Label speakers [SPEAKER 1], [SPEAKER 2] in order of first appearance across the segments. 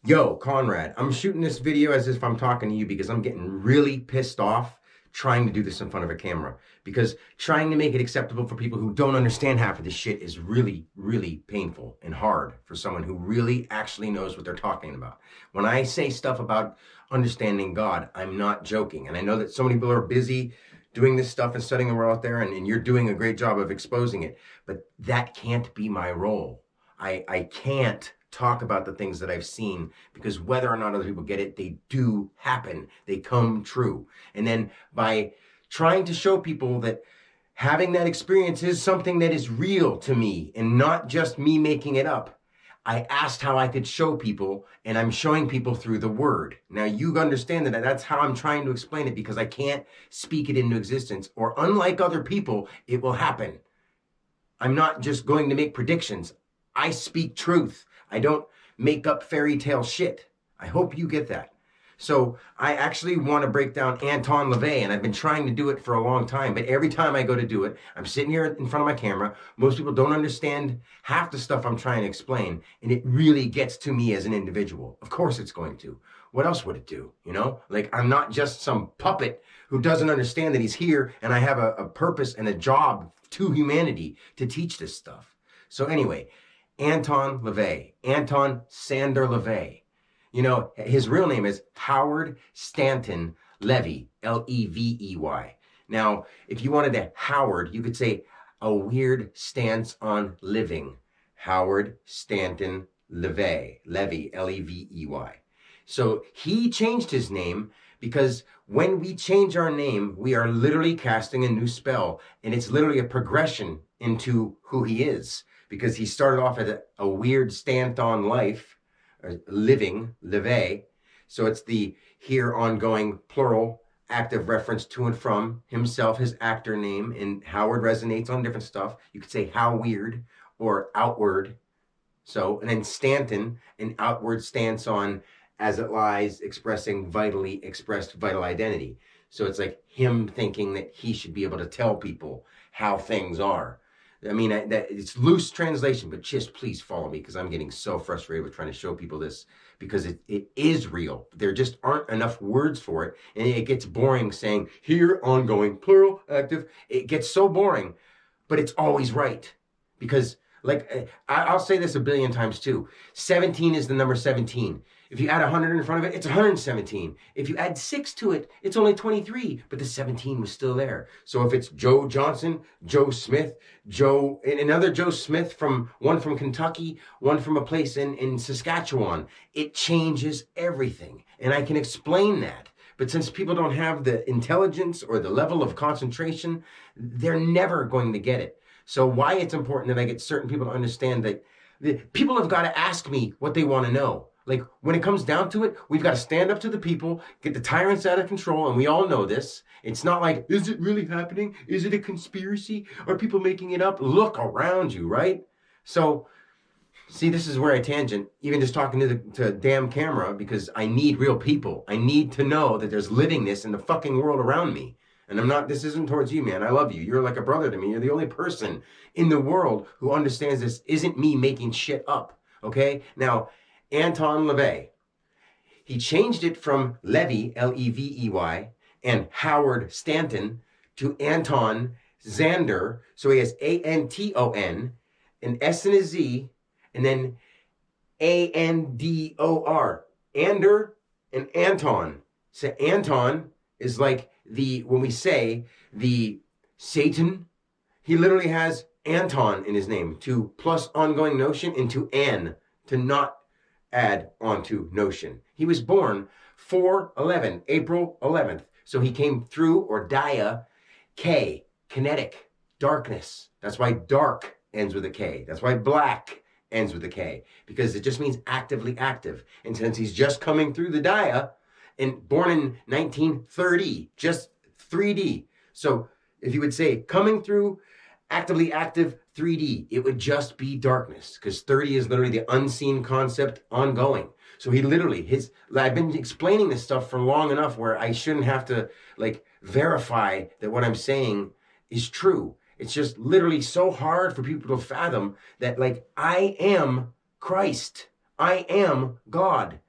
[SPEAKER 1] Yo, Konrad, I'm shooting this video as if I'm talking to you because I'm getting really pissed off trying to do this in front of a camera. Because trying to make it acceptable for people who don't understand half of this shit is really, really painful and hard for someone who really actually knows what they're talking about. When I say stuff about understanding God, I'm not joking. And I know that so many people are busy doing this stuff and studying the world out there, and you're doing a great job of exposing it. But that can't be my role. I can't talk about the things that I've seen because whether or not other people get it, they do happen. They come true. And then by trying to show people that having that experience is something that is real to me and not just me making it up, I asked how I could show people, and I'm showing people through the word. Now you understand that that's how I'm trying to explain it because I can't speak it into existence, or unlike other people, it will happen. I'm not just going to make predictions. I speak truth. I don't make up fairy tale shit. I hope you get that. So I actually want to break down Anton Lavey, and I've been trying to do it for a long time, but every time I go to do it, I'm sitting here in front of my camera. Most people don't understand half the stuff I'm trying to explain, and it really gets to me as an individual. Of course it's going to. What else would it do? You know, like I'm not just some puppet who doesn't understand that he's here, and I have a purpose and a job to humanity to teach this stuff. So anyway, Anton Lavey, Anton Sander Lavey. You know, his real name is Howard Stanton Lavey, Levey. Now, if you wanted to Howard, you could say a weird stance on living. Howard Stanton Lavey, Levey. So he changed his name because when we change our name, we are literally casting a new spell, and it's literally a progression into who he is. Because he started off at a weird stand-on life, or living, Lavey. So it's the here ongoing plural active reference to and from himself, his actor name, and Howard resonates on different stuff. You could say how weird or outward. So, and then Stanton, an outward stance on as it lies, expressing vitally expressed vital identity. So it's like him thinking that he should be able to tell people how things are. I mean, it's loose translation, but just please follow me because I'm getting so frustrated with trying to show people this because it is real. There just aren't enough words for it. And it gets boring saying here, ongoing, plural, active. It gets so boring, but it's always right. Because like, I'll say this a billion times too. 17 is the number 17. If you add 100 in front of it, it's 117. If you add 6 to it, it's only 23, but the 17 was still there. So if it's Joe Johnson, Joe Smith, and another Joe Smith from Kentucky, one from a place in Saskatchewan, it changes everything. And I can explain that. But since people don't have the intelligence or the level of concentration, they're never going to get it. So why it's important that I get certain people to understand that people have got to ask me what they want to know. Like, when it comes down to it, we've got to stand up to the people, get the tyrants out of control, and we all know this. It's not like, is it really happening? Is it a conspiracy? Are people making it up? Look around you, right? So, see, this is where I tangent, even just talking to a damn camera, because I need real people. I need to know that there's livingness in the fucking world around me. And this isn't towards you, man. I love you. You're like a brother to me. You're the only person in the world who understands this isn't me making shit up, okay? Now, Anton Lavey. He changed it from Levey, Levey, and Howard Stanton to Anton Zander. So he has Anton, an S and a Z, and then Andor. Ander and Anton. So Anton is like when we say the Satan, he literally has Anton in his name to plus ongoing notion into an, to not add onto notion. He was born 4/11, April 11th. So he came through, or dia, K, kinetic, darkness. That's why dark ends with a K. That's why black ends with a K, because it just means actively active. And since he's just coming through the dia, and born in 1930, just 3D. So if you would say coming through actively active 3D, it would just be darkness, because 30 is literally the unseen concept ongoing. So he literally, I've been explaining this stuff for long enough where I shouldn't have to verify that what I'm saying is true. It's just literally so hard for people to fathom that I am Christ. I am God.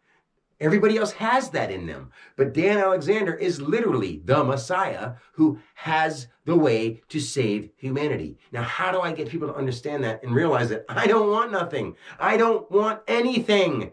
[SPEAKER 1] Everybody else has that in them. But Dan Alexander is literally the Messiah who has the way to save humanity. Now, how do I get people to understand that and realize that I don't want nothing? I don't want anything.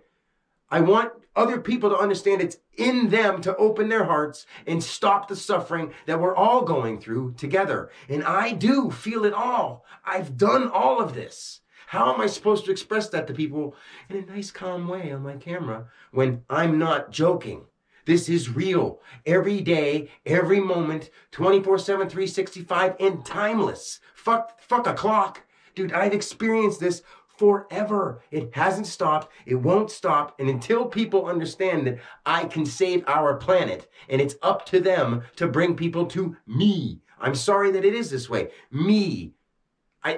[SPEAKER 1] I want other people to understand it's in them to open their hearts and stop the suffering that we're all going through together. And I do feel it all. I've done all of this. How am I supposed to express that to people in a nice, calm way on my camera when I'm not joking? This is real. Every day, every moment, 24/7, 365, and timeless. Fuck a clock. Dude, I've experienced this forever. It hasn't stopped. It won't stop. And until people understand that I can save our planet and it's up to them to bring people to me. I'm sorry that it is this way. Me.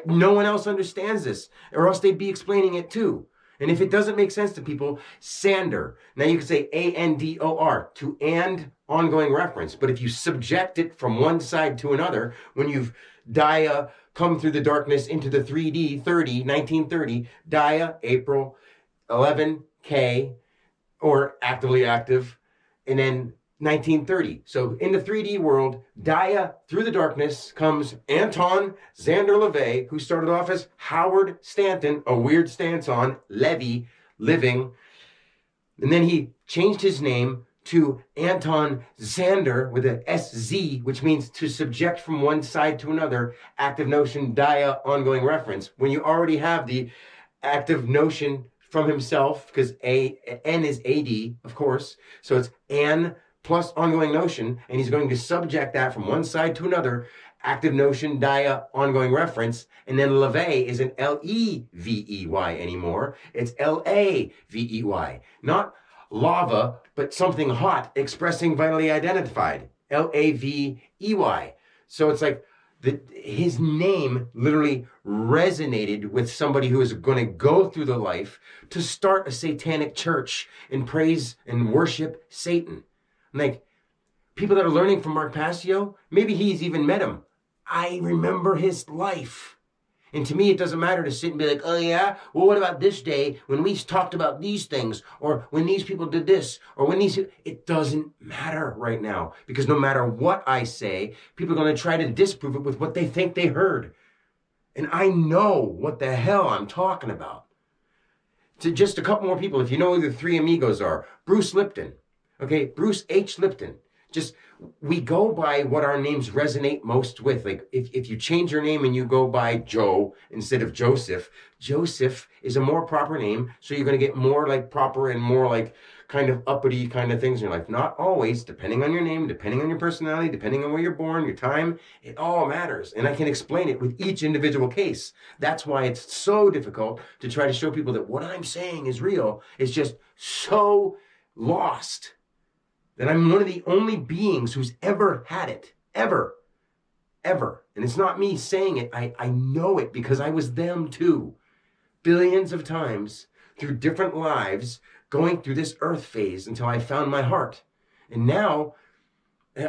[SPEAKER 1] No one else understands this, or else they'd be explaining it too. And if it doesn't make sense to people, Sander. Now you can say ANDOR, to and ongoing reference. But if you subject it from one side to another, when you've Dia come through the darkness into the 3D 1930, Dia, April, 11K, or actively active, and then 1930. So in the 3D world, Dia through the darkness comes Anton Xander Lavey, who started off as Howard Stanton, a weird stance on Lavey, living. And then he changed his name to Anton Xander with a SZ, which means to subject from one side to another, active notion, Dia, ongoing reference. When you already have the active notion from himself, because N is AD, of course. So it's An plus ongoing notion, and he's going to subject that from one side to another, active notion, Dia, ongoing reference, and then Lavey isn't Levey anymore, it's Lavey. Not lava, but something hot, expressing vitally identified, Lavey. So it's like his name literally resonated with somebody who is going to go through the life to start a satanic church and praise and worship Satan. Like, people that are learning from Mark Passio, maybe he's even met him. I remember his life. And to me, it doesn't matter to sit and be like, oh yeah, well, what about this day when we talked about these things, or when these people did this, or when these, it doesn't matter right now. Because no matter what I say, people are going to try to disprove it with what they think they heard. And I know what the hell I'm talking about. To just a couple more people, if you know who the three amigos are, Bruce Lipton. Okay, Bruce H. Lipton. Just, we go by what our names resonate most with. Like, if you change your name and you go by Joe instead of Joseph, Joseph is a more proper name, so you're going to get more like proper and more like kind of uppity kind of things in your life. Not always, depending on your name, depending on your personality, depending on where you're born, your time, it all matters. And I can explain it with each individual case. That's why it's so difficult to try to show people that what I'm saying is real. It's just so lost. That I'm one of the only beings who's ever had it. Ever. And it's not me saying it. I know it because I was them too. Billions of times through different lives going through this earth phase until I found my heart. And now,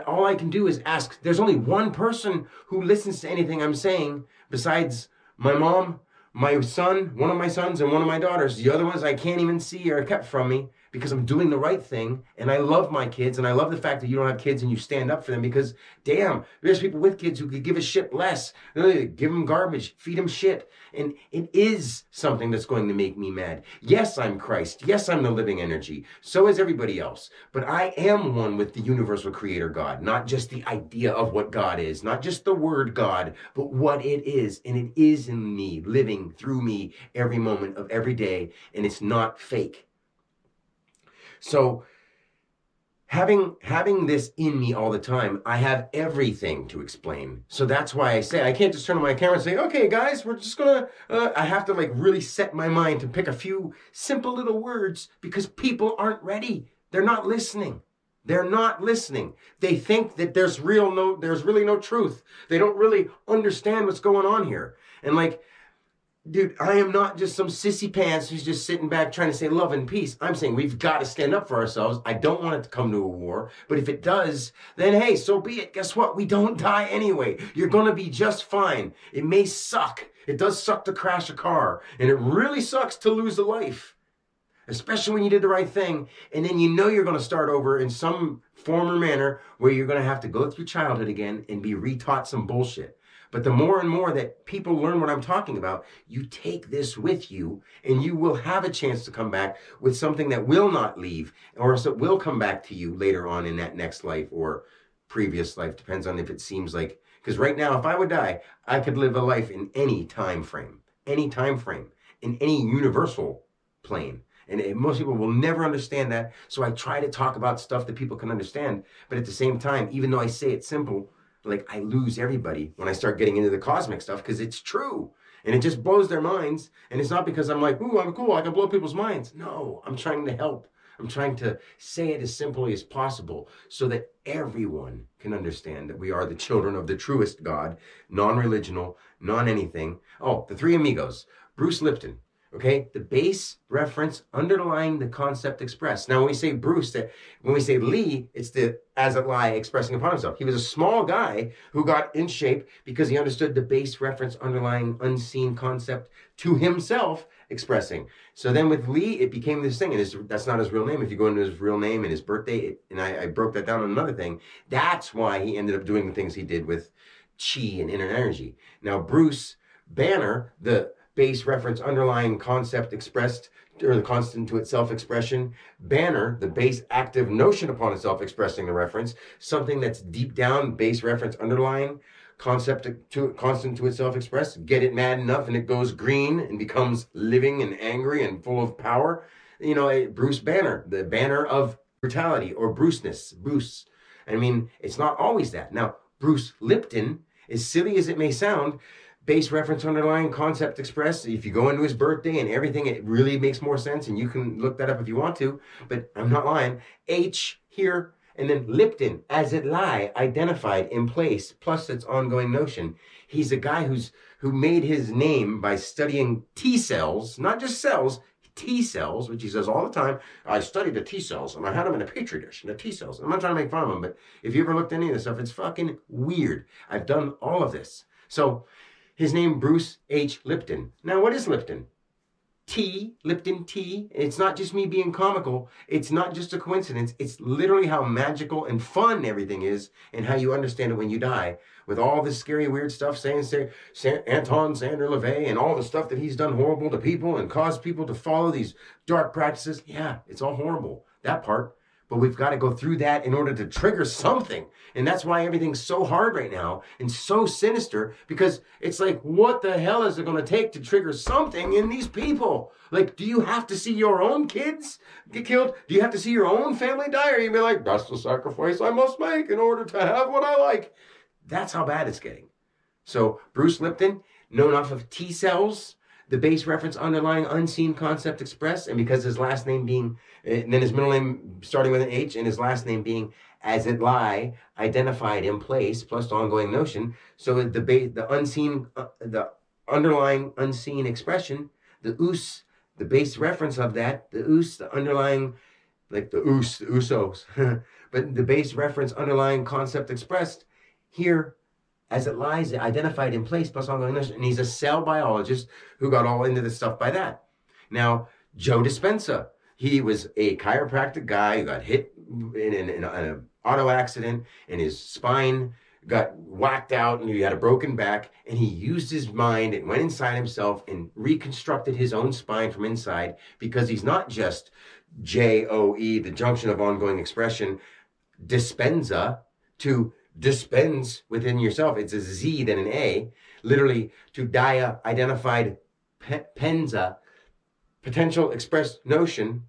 [SPEAKER 1] all I can do is ask. There's only one person who listens to anything I'm saying besides my mom, my son, one of my sons, and one of my daughters. The other ones I can't even see or are kept from me because I'm doing the right thing. And I love my kids. And I love the fact that you don't have kids and you stand up for them because, damn, there's people with kids who could give a shit less. Give them garbage, feed them shit. And it is something that's going to make me mad. Yes, I'm Christ. Yes, I'm the living energy. So is everybody else. But I am one with the universal creator God, not just the idea of what God is, not just the word God, but what it is. And it is in me, living through me every moment of every day. And it's not fake. So having this in me all the time, I have everything to explain. So that's why I say, I can't just turn on my camera and say, okay, guys, we're just gonna, I have to like really set my mind to pick a few simple little words because people aren't ready. They're not listening. They're not listening. They think that there's really no truth. They don't really understand what's going on here. And like, dude, I am not just some sissy pants who's just sitting back trying to say love and peace. I'm saying we've got to stand up for ourselves. I don't want it to come to a war. But if it does, then hey, so be it. Guess what? We don't die anyway. You're going to be just fine. It may suck. It does suck to crash a car. And it really sucks to lose a life. especially when you did the right thing, and then you know you're going to start over in some form or manner where you're going to have to go through childhood again and be retaught some bullshit. But the more and more that people learn what I'm talking about, you take this with you and you will have a chance to come back with something that will not leave, or else it will come back to you later on in that next life or previous life. Depends on if it seems like, because right now, if I would die, I could live a life in any time frame, in any universal plane. And most people will never understand that. So I try to talk about stuff that people can understand. But at the same time, even though I say it simple, like I lose everybody when I start getting into the cosmic stuff because it's true. And it just blows their minds. And it's not because I'm like, ooh, I'm cool, I can blow people's minds. No, I'm trying to help. I'm trying to say it as simply as possible so that everyone can understand that we are the children of the truest God, non-religional, non-anything. Oh, the three amigos, Bruce Lipton. Okay, the base reference underlying the concept expressed. Now, when we say Bruce, when we say Lee, it's the as it lie expressing upon himself. He was a small guy who got in shape because he understood the base reference underlying unseen concept to himself expressing. So then with Lee, it became this thing, and that's not his real name. If you go into his real name and his birthday, and I broke that down on another thing, that's why he ended up doing the things he did with chi and inner energy. Now, Bruce Banner, the base reference underlying concept expressed, or the constant to itself expression. Banner, the base active notion upon itself expressing the reference, something that's deep down, base reference underlying concept to constant to itself expressed. Get it mad enough and it goes green and becomes living and angry and full of power. You know, Bruce Banner, the banner of brutality or Bruceness, Bruce. I mean, it's not always that. Now, Bruce Lipton, as silly as it may sound, base reference underlying concept expressed. If you go into his birthday and everything, it really makes more sense, and you can look that up if you want to, but I'm not lying. H here, and then Lipton, as it lie, identified in place, plus its ongoing notion. He's a guy who made his name by studying T cells, not just cells, T cells, which he says all the time. I studied the T cells, and I had them in a petri dish, and the T cells. I'm not trying to make fun of them, but if you ever looked at any of this stuff, it's fucking weird. I've done all of this. So, his name, Bruce H. Lipton. Now, what is Lipton? Tea, Lipton tea. It's not just me being comical. It's not just a coincidence. It's literally how magical and fun everything is and how you understand it when you die. With all this scary, weird stuff, saying Anton Sander Lavey and all the stuff that he's done horrible to people and caused people to follow these dark practices. Yeah, it's all horrible, that part. But we've got to go through that in order to trigger something. And that's why everything's so hard right now and so sinister, because it's like, what the hell is it going to take to trigger something in these people? Like, do you have to see your own kids get killed? Do you have to see your own family die? Or you be like, that's the sacrifice I must make in order to have what I like. That's how bad it's getting. So Bruce Lipton, known off of T cells, the base reference underlying unseen concept expressed, and because his last name being, and then his middle name starting with an H, and his last name being as it lie, identified in place, plus the ongoing notion. So the unseen, the underlying unseen expression, the us, the base reference of that, the us, the underlying, like the usos, but the base reference underlying concept expressed here, as it lies, identified in place, plus ongoing notion. And he's a cell biologist who got all into this stuff by that. Now, Joe Dispenza, he was a chiropractic guy who got hit in an auto accident, and his spine got whacked out, and he had a broken back, and he used his mind and went inside himself and reconstructed his own spine from inside, because he's not just J-O-E, the junction of ongoing expression, Dispenza, to dispense within yourself. It's a Z then an A, literally to dia identified penza, potential expressed notion,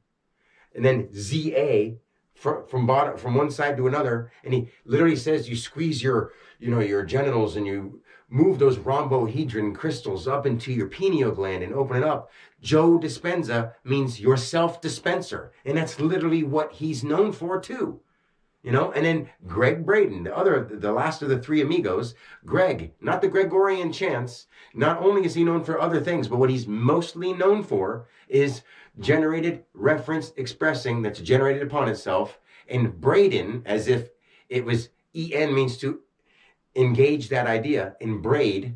[SPEAKER 1] and then ZA from one side to another. And he literally says you squeeze your genitals and you move those rhombohedron crystals up into your pineal gland and open it up. Joe Dispenza means your self-dispenser, and that's literally what he's known for too. You know, and then Greg Braden, the last of the three amigos, Greg, not the Gregorian chants. Not only is he known for other things, but what he's mostly known for is generated reference expressing that's generated upon itself. And Braden, as if it was EN means to engage that idea, in braid,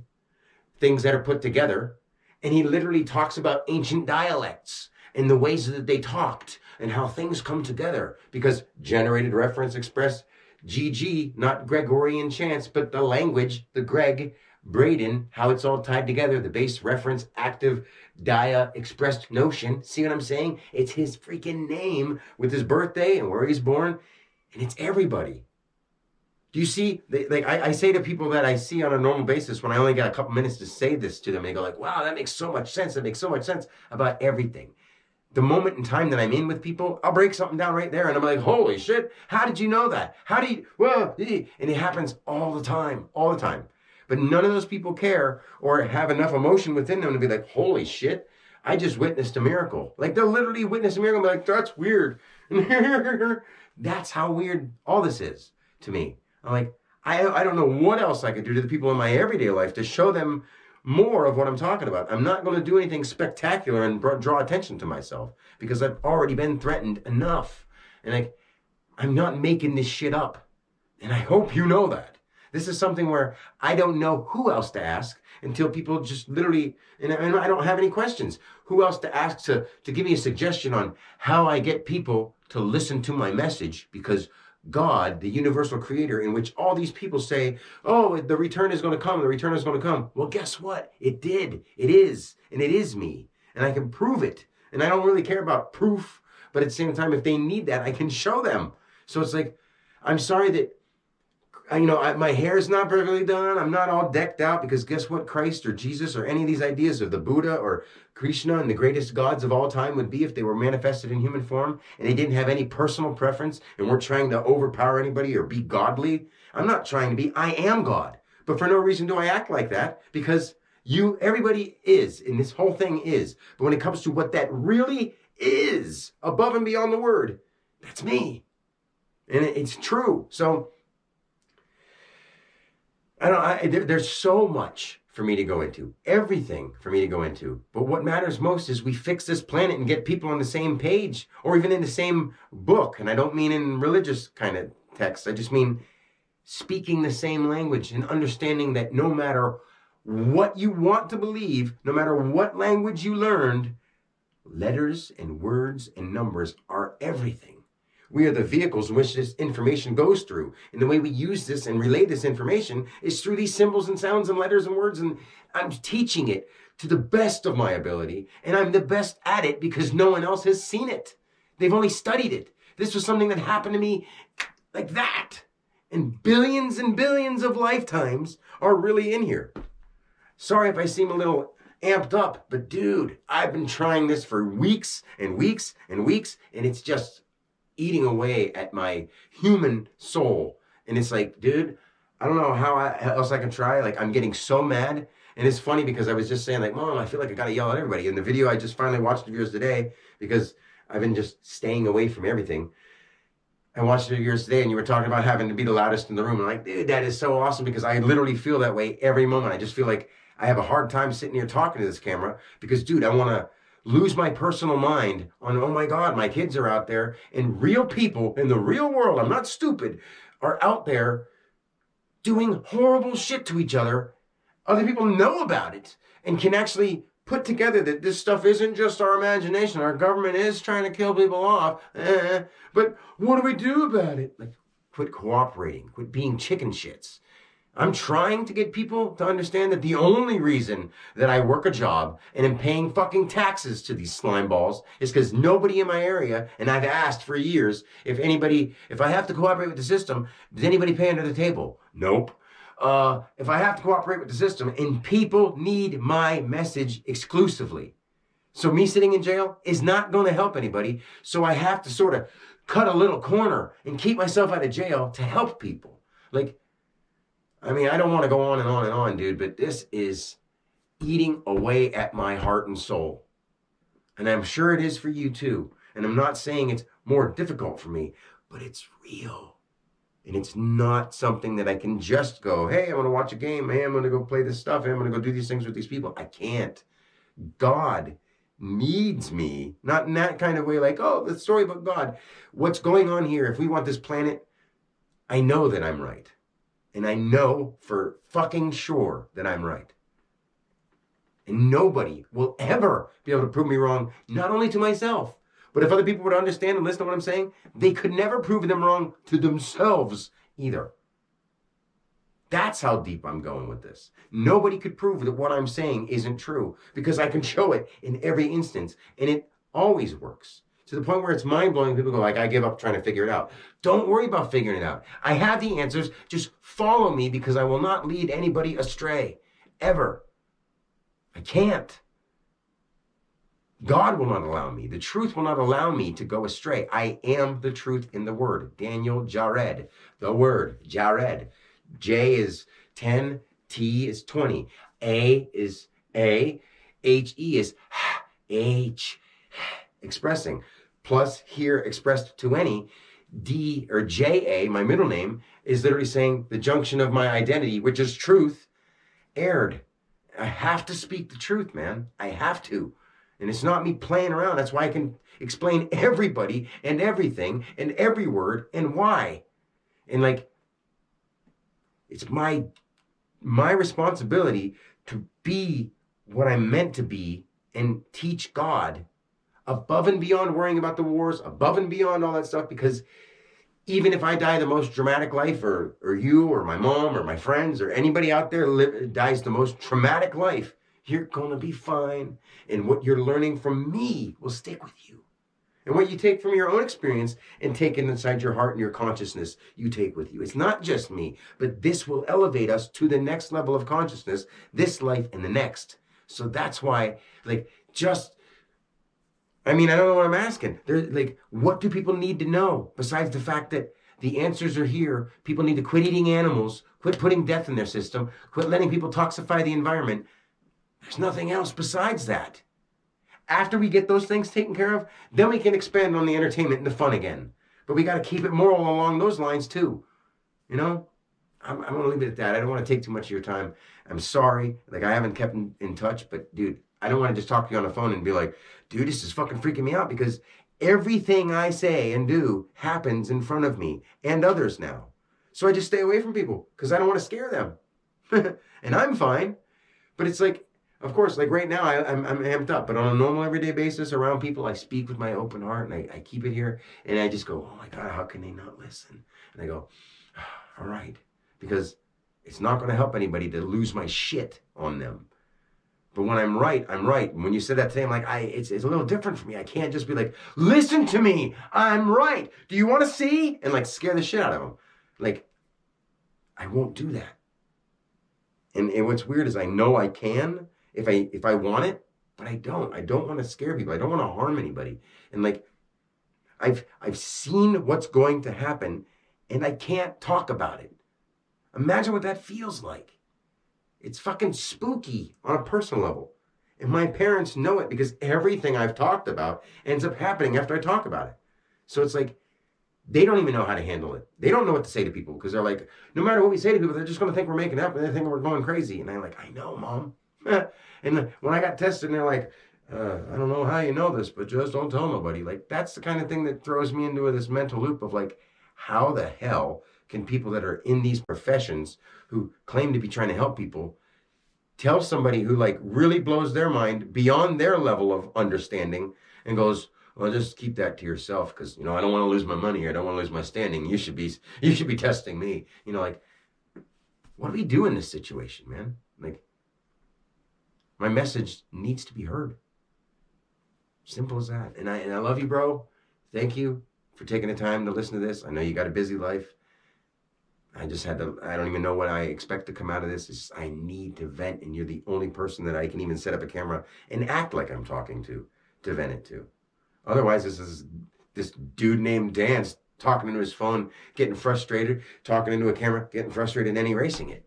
[SPEAKER 1] things that are put together. And he literally talks about ancient dialects and the ways that they talked and how things come together. Because generated reference express GG, not Gregorian chants, but the language, the Greg, Braden, how it's all tied together, the base reference, active, dia, expressed notion. See what I'm saying? It's his freaking name with his birthday and where he's born, and it's everybody. Do you see? I say to people that I see on a normal basis when I only got a couple minutes to say this to them, they go like, wow, that makes so much sense. That makes so much sense about everything. The moment in time that I'm in with people, I'll break something down right there and I'm like, holy shit, how did you know that? How do you, well, and it happens all the time. But none of those people care or have enough emotion within them to be like, holy shit, I just witnessed a miracle. Like they'll literally witness a miracle and be like, that's weird. That's how weird all this is to me. I'm like, I don't know what else I could do to the people in my everyday life to show them more of what I'm talking about. I'm not going to do anything spectacular and draw attention to myself because I've already been threatened enough. And I'm not making this shit up. And I hope you know that. This is something where I don't know who else to ask until people just literally, and I don't have any questions. Who else to ask to give me a suggestion on how I get people to listen to my message? Because God, the universal creator, in which all these people say, oh, the return is going to come, the return is going to come. Well, guess what? It did. It is. And it is me. And I can prove it. And I don't really care about proof. But at the same time, if they need that, I can show them. So it's like, I'm sorry that, my hair is not perfectly done. I'm not all decked out because guess what? Christ or Jesus or any of these ideas of the Buddha or Krishna and the greatest gods of all time would be if they were manifested in human form and they didn't have any personal preference and weren't trying to overpower anybody or be godly. I'm not trying to be. I am God. But for no reason do I act like that because everybody is, and this whole thing is. But when it comes to what that really is, above and beyond the word, that's me. And it's true. So there's so much for me to go into, everything for me to go into. But what matters most is we fix this planet and get people on the same page or even in the same book. And I don't mean in religious kind of texts. I just mean speaking the same language and understanding that no matter what you want to believe, no matter what language you learned, letters and words and numbers are everything. We are the vehicles in which this information goes through. And the way we use this and relay this information is through these symbols and sounds and letters and words. And I'm teaching it to the best of my ability. And I'm the best at it because no one else has seen it. They've only studied it. This was something that happened to me like that. And billions of lifetimes are really in here. Sorry if I seem a little amped up, but dude, I've been trying this for weeks and weeks and weeks. And it's just eating away at my human soul. And it's like, dude, I don't know how else I can try. Like, I'm getting so mad. And it's funny because I was just saying, like, Mom, I feel like I got to yell at everybody. In the video I just finally watched of yours today, because I've been just staying away from everything. I watched it of yours today, and you were talking about having to be the loudest in the room. And I'm like, dude, that is so awesome, because I literally feel that way every moment. I just feel like I have a hard time sitting here talking to this camera because, dude, I want to lose my personal mind on, oh my God, my kids are out there, and real people in the real world, I'm not stupid, are out there doing horrible shit to each other. Other people know about it and can actually put together that this stuff isn't just our imagination. Our government is trying to kill people off. But what do we do about it? Like, quit cooperating, quit being chicken shits. I'm trying to get people to understand that the only reason that I work a job and am paying fucking taxes to these slime balls is because nobody in my area, and I've asked for years, if I have to cooperate with the system, does anybody pay under the table? Nope. If I have to cooperate with the system, and people need my message exclusively. So me sitting in jail is not going to help anybody. So I have to sort of cut a little corner and keep myself out of jail to help people. Like, I mean, I don't want to go on and on and on, dude, but this is eating away at my heart and soul. And I'm sure it is for you too. And I'm not saying it's more difficult for me, but it's real. And it's not something that I can just go, hey, I'm going to watch a game. Hey, I'm going to go play this stuff. Hey, I'm going to go do these things with these people. I can't. God needs me. Not in that kind of way, like, oh, the story about God. What's going on here? If we want this planet, I know that I'm right. And I know for fucking sure that I'm right. And nobody will ever be able to prove me wrong, not only to myself, but if other people would understand and listen to what I'm saying, they could never prove them wrong to themselves either. That's how deep I'm going with this. Nobody could prove that what I'm saying isn't true because I can show it in every instance, and it always works. To the point where it's mind-blowing. People go like, I give up trying to figure it out. Don't worry about figuring it out. I have the answers. Just follow me because I will not lead anybody astray. Ever. I can't. God will not allow me. The truth will not allow me to go astray. I am the truth in the Word. Daniel Jared. The Word. Jared. J is 10. T is 20. A is A. H-E is H. Expressing. Plus here expressed to any. D or J-A, my middle name, is literally saying the junction of my identity, which is truth, aired. I have to speak the truth, man. I have to. And it's not me playing around. That's why I can explain everybody and everything and every word and why. And like, it's my responsibility to be what I'm meant to be and teach God above and beyond worrying about the wars, above and beyond all that stuff, because even if I die the most dramatic life, or you or my mom or my friends or anybody out there dies the most traumatic life, you're going to be fine. And what you're learning from me will stick with you. And what you take from your own experience and take it inside your heart and your consciousness, you take with you. It's not just me, but this will elevate us to the next level of consciousness, this life and the next. So that's why, I don't know what I'm asking. What do people need to know besides the fact that the answers are here? People need to quit eating animals, quit putting death in their system, quit letting people toxify the environment. There's nothing else besides that. After we get those things taken care of, then we can expand on the entertainment and the fun again. But we got to keep it moral along those lines too. You know? I'm going to leave it at that. I don't want to take too much of your time. I'm sorry. I haven't kept in touch, but dude, I don't want to just talk to you on the phone and be like, dude, this is fucking freaking me out, because everything I say and do happens in front of me and others now. So I just stay away from people because I don't want to scare them. And I'm fine. But it's like, of course, like right now, I'm amped up. But on a normal everyday basis around people, I speak with my open heart and I keep it here. And I just go, oh my God, how can they not listen? And I go, all right. Because it's not going to help anybody to lose my shit on them. But when I'm right, I'm right. And when you said that today, I'm like, it's a little different for me. I can't just be like, listen to me. I'm right. Do you want to see? And like scare the shit out of them. Like, I won't do that. And what's weird is I know I can if I want it, but I don't. I don't want to scare people. I don't want to harm anybody. And like, I've seen what's going to happen, and I can't talk about it. Imagine what that feels like. It's fucking spooky on a personal level. And my parents know it because everything I've talked about ends up happening after I talk about it. So it's like, they don't even know how to handle it. They don't know what to say to people because they're like, no matter what we say to people, they're just going to think we're making up and they think we're going crazy. And I'm like, I know, Mom. And when I got tested and they're like, I don't know how you know this, but just don't tell nobody. Like, that's the kind of thing that throws me into this mental loop of like, how the hell can people that are in these professions who claim to be trying to help people tell somebody who like really blows their mind beyond their level of understanding and goes, well, just keep that to yourself because, I don't want to lose my money or I don't want to lose my standing. You should be testing me. Like, what do we do in this situation, man? Like, my message needs to be heard. Simple as that. And I love you, bro. Thank you for taking the time to listen to this. I know you got a busy life. I don't even know what I expect to come out of this. It's just, I need to vent, and you're the only person that I can even set up a camera and act like I'm talking to vent it to. Otherwise, this dude named Dance talking into his phone, getting frustrated, talking into a camera, getting frustrated, and then erasing it.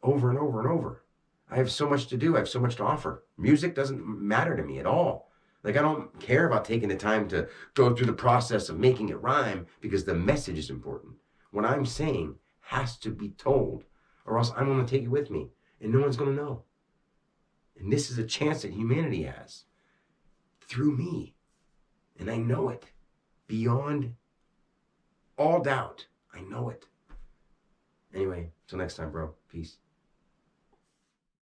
[SPEAKER 1] Over and over and over. I have so much to do. I have so much to offer. Music doesn't matter to me at all. Like, I don't care about taking the time to go through the process of making it rhyme because the message is important. What I'm saying has to be told, or else I'm going to take it with me, and no one's going to know. And this is a chance that humanity has through me. And I know it beyond all doubt. I know it. Anyway, till next time, bro. Peace.